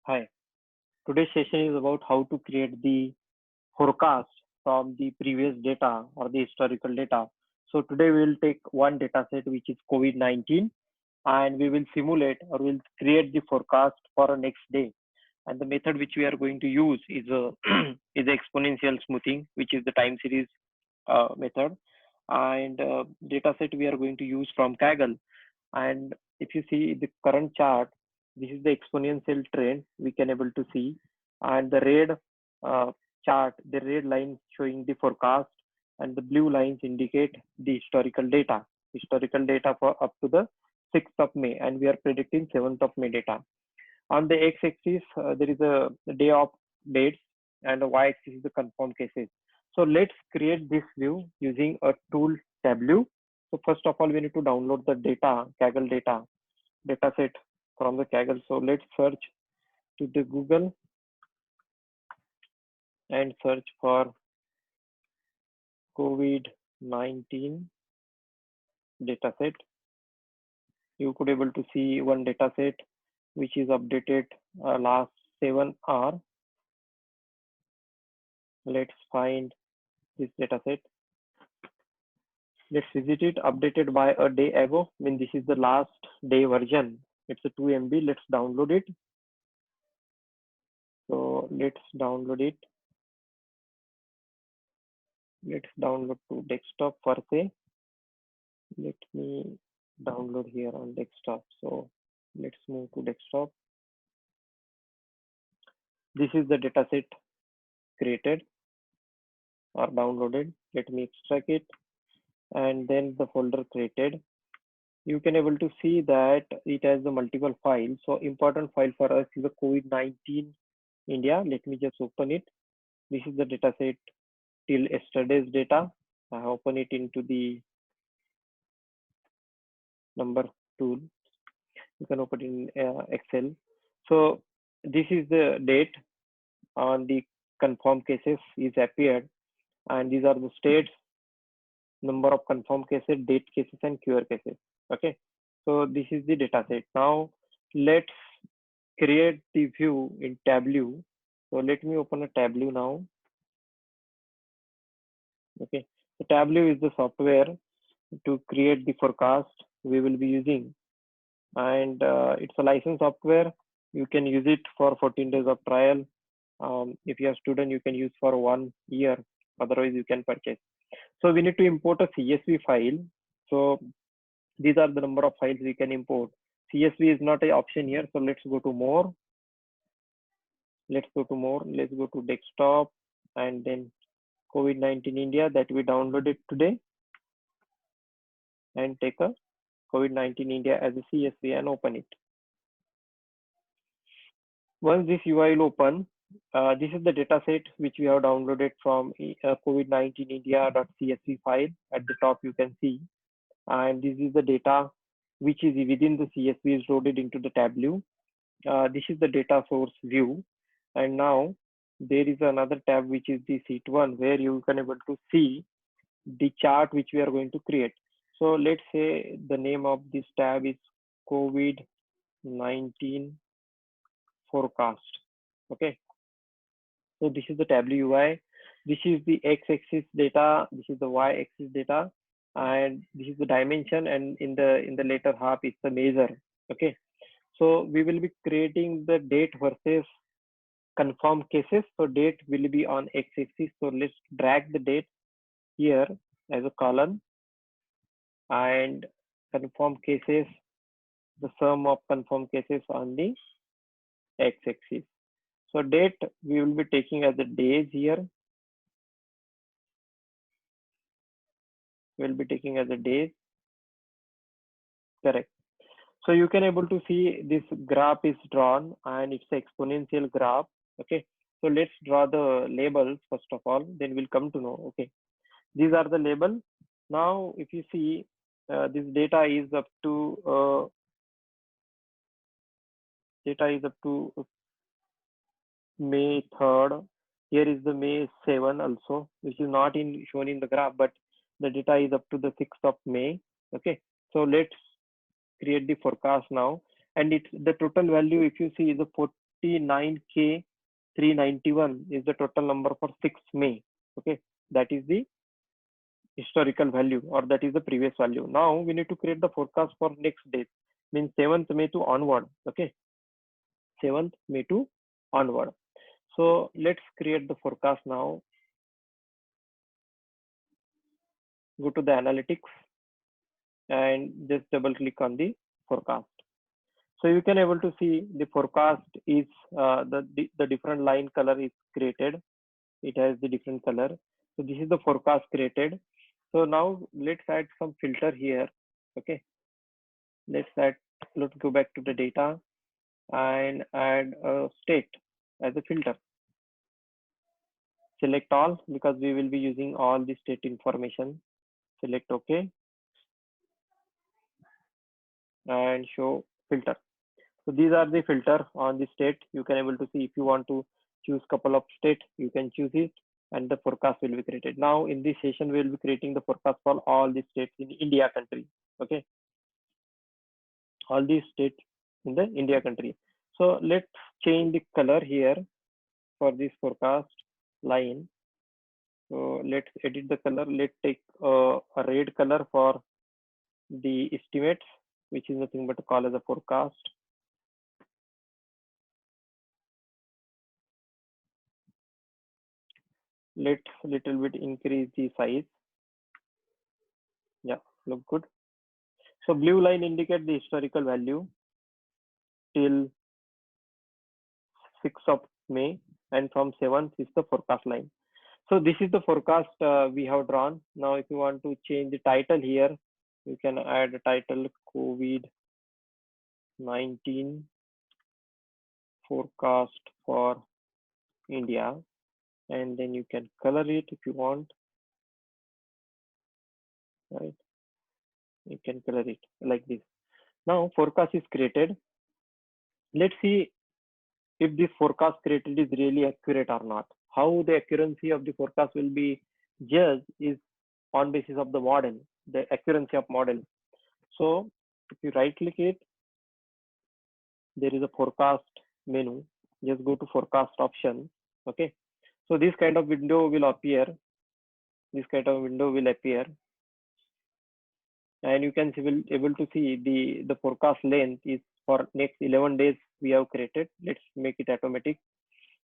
Hi. Today's session is about how to create the forecast from the previous data or the historical data. So today we will take one data set which is COVID-19 and we will simulate or we'll create the forecast for a next day. And the method which we are going to use is is exponential smoothing, which is the time series method. And data set we are going to use from Kaggle. And if you see the current chart, this is the exponential trend we can able to see, and the red uh, chart, the red line showing the forecast, and the blue lines indicate the historical data for up to the 6th of May, and we are predicting 7th of May data. On the x-axis, there is a day of dates, and the y-axis is the confirmed cases. So let's create this view using a tool Tableau. So first of all, we need to download the data, Kaggle data set from the Kaggle. So let's search to the Google and search for COVID-19 dataset. You could able to see one dataset which is updated last 7 hours. Let's find this dataset. Let's visit it. Updated by a day ago. I mean, this is the last day version. It's a 2 MB. Let's download it. So let's download it. Let's download to desktop per se. Let me download here on desktop. So let's move to desktop. This is the dataset created or downloaded. Let me extract it, and then the folder created. You can able to see that it has the multiple files. So important file for us is the COVID-19 India. Let me just open it. This is the dataset till yesterday's data. I open it into the number tool. You can open it in Excel. So this is the date on the confirmed cases is appeared, and these are the states, number of confirmed cases, date cases, and QR cases. Okay, so this is the data set. Now let's create the view in Tableau. So let me open a Tableau now. Okay, so Tableau is the software to create the forecast we will be using, and it's a licensed software. You can use it for 14 days of trial. If you are a student, you can use for 1 year. Otherwise, you can purchase. So we need to import a CSV file. So these are the number of files we can import. CSV is not an option here. So let's go to more. Let's go to more. Let's go to desktop, and then COVID-19 India that we downloaded today, and take a COVID-19 India as a CSV and open it. Once this UI will open, this is the data set which we have downloaded from COVID-19 India.csv file. At the top, you can see, and this is the data which is within the CSV is loaded into the Tableau. This is the data source view, and now there is another tab which is the sheet 1 where you can able to see the chart which we are going to create. So let's say the name of this tab is COVID-19 forecast. Okay, so this is the Tableau UI. This is the x-axis data, this is the y-axis data, and this is the dimension, and in the later half is the measure. Okay, so we will be creating the date versus confirmed cases. So date will be on x-axis. So let's drag the date here as a column, and confirmed cases, the sum of confirmed cases on the x-axis. So date we will be taking as the days here. We'll be taking as a days. Correct. So you can able to see this graph is drawn, and it's an exponential graph. Okay. So let's draw the labels first of all, then we'll come to know. Okay. These are the label. Now, if you see, this data is up to May 3rd. Here is the May 7 also, which is not shown in the graph, but the data is up to the 6th of May. Okay, so let's create the forecast now, and it's the total value. If you see, is a 59K391 is the total number for 6th May. Okay, that is the historical value, or that is the previous value. Now we need to create the forecast for next date, means 7th May to onward. Okay, 7th May to onward. So let's create the forecast now. Go to the analytics and just double click on the forecast. So you can able to see the forecast is the different line color is created. It has the different color. So this is the forecast created. So now let's add some filter here. Okay, let's go back to the data and add a state as a filter. Select all because we will be using all the state information. Select OK and show filter. So these are the filter on the state. You can able to see if you want to choose couple of state, you can choose it and the forecast will be created. Now in this session, we will be creating the forecast for all the states in India country. Okay, all these states in the India country. So let's change the color here for this forecast line. So let's edit the color. Let's take a red color for the estimates, which is nothing but to call as a forecast. Let's little bit increase the size. Yeah, look good. So blue line indicate the historical value till 6th of May, and from 7th is the forecast line. So this is the forecast we have drawn. Now if you want to change the title here, you can add a title COVID-19 forecast for India, and then you can color it if you want, right? You can color it like this. Now forecast is created. Let's see if this forecast created is really accurate or not. How the accuracy of the forecast will be judged is on basis of the model, the accuracy of model. So if you right click it, there is a forecast menu. Just go to forecast option. Okay, so this kind of window will appear. This kind of window will appear, and you can able to see the forecast length is for next 11 days we have created. Let's make it automatic,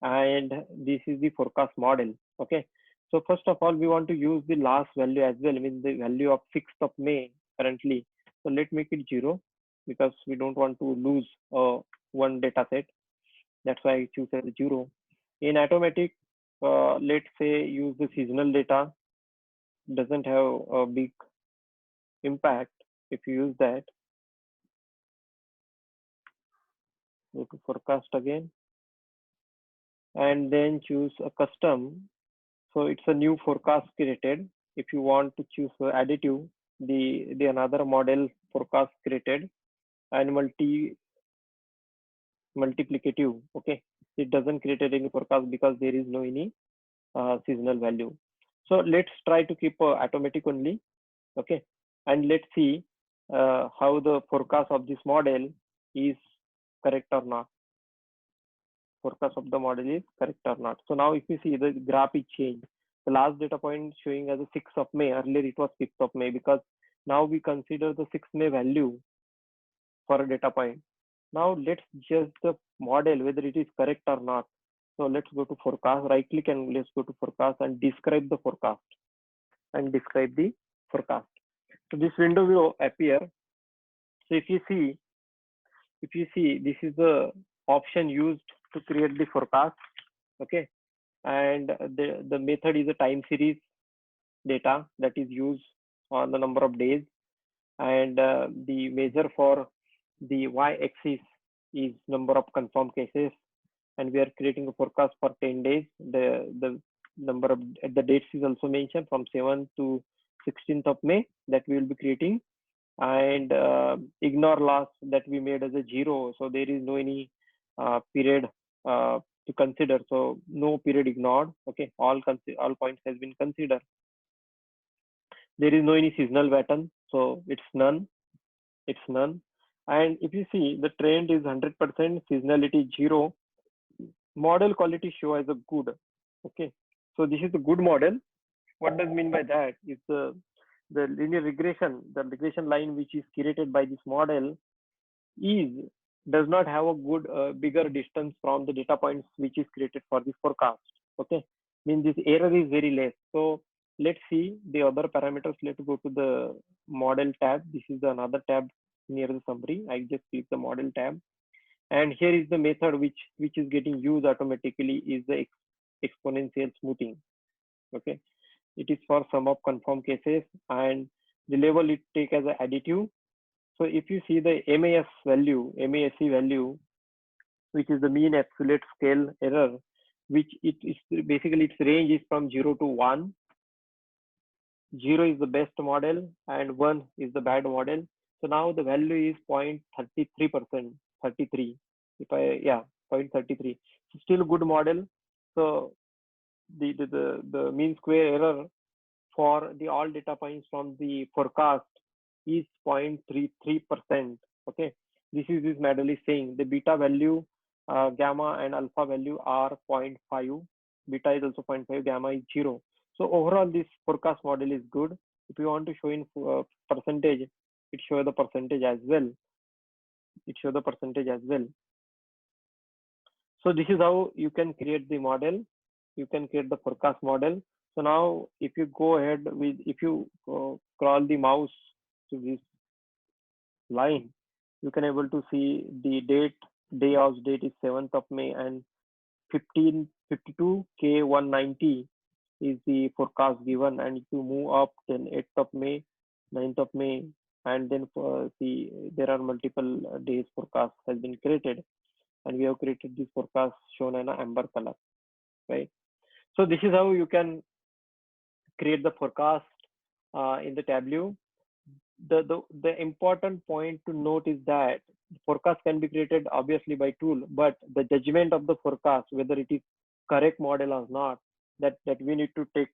and this is the forecast model. Okay, so first of all, we want to use the last value as well, I mean the value of 6th of May currently. So let's make it 0 because we don't want to lose one data set. That's why I choose as 0. In automatic, let's say use the seasonal data. Doesn't have a big impact if you use that. Go to forecast again and then choose a custom. So it's a new forecast created. If you want to choose additive, the another model forecast created, and multiplicative. Okay, it doesn't create any forecast because there is no any seasonal value. So let's try to keep automatic only. Okay, and let's see how the forecast of this model is correct or not. Forecast of the model is correct or not. So now if you see the graph is changed. The last data point showing as a 6th of May. Earlier it was 6th of May because now we consider the 6th May value for a data point. Now let's judge the model whether it is correct or not. So let's go to forecast, right click and let's go to forecast and describe the forecast and describe the forecast. So this window will appear. So if you see, this is the option used to create the forecast. Okay, and the method is a time series data that is used on the number of days, and the measure for the y-axis is number of confirmed cases, and we are creating a forecast for 10 days. The number of the dates is also mentioned from 7th to 16th of May that we will be creating, and ignore loss that we made as a 0. So there is no any period to consider. So no period ignored. Okay, all points has been considered. There is no any seasonal pattern, so it's none. It's none. And if you see, the trend is 100%, seasonality 0, model quality show as a good. Okay, so this is a good model. What does mean by that? Is the linear regression, the regression line which is created by this model is does not have a good bigger distance from the data points which is created for the forecast. Okay, means this error is very less. So let's see the other parameters. Let's go to the model tab. This is another tab near the summary. I just click the model tab, and here is the method which is getting used automatically is the exponential smoothing. Okay, it is for sum of confirmed cases, and the label it take as a additive. So if you see the MASC value, which is the mean absolute scale error, which it is basically its range is from 0 to 1. 0 is the best model and 1 is the bad model. So now the value is 0.33%, 33. If I, yeah, 0.33. So still good model. So the mean square error for the all data points from the forecast is 0.33%. Okay, this is this model is saying the beta value, gamma and alpha value are 0.5. Beta is also 0.5, gamma is 0. So overall, this forecast model is good. If you want to show in percentage, it shows the percentage as well. So this is how you can create the model. You can create the forecast model. So now if you go ahead with, if you scroll the mouse to this line, you can able to see the day of date is 7th of May and 1552K190 is the forecast given. And if you move up, then 8th of May, 9th of May, and then see there are multiple days forecast has been created, and we have created this forecast shown in an amber color, right? So this is how you can create the forecast in the Tableau. The important point to note is that forecast can be created obviously by tool, but the judgment of the forecast, whether it is correct model or not, that we need to take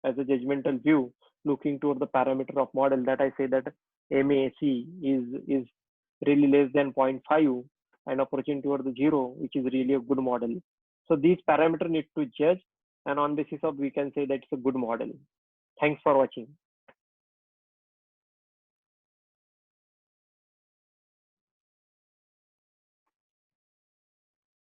as a judgmental view, looking toward the parameter of model, that I say that MAC is really less than 0.5 and approaching toward the 0, which is really a good model. So these parameters need to judge, and on basis of we can say that it's a good model. Thanks for watching.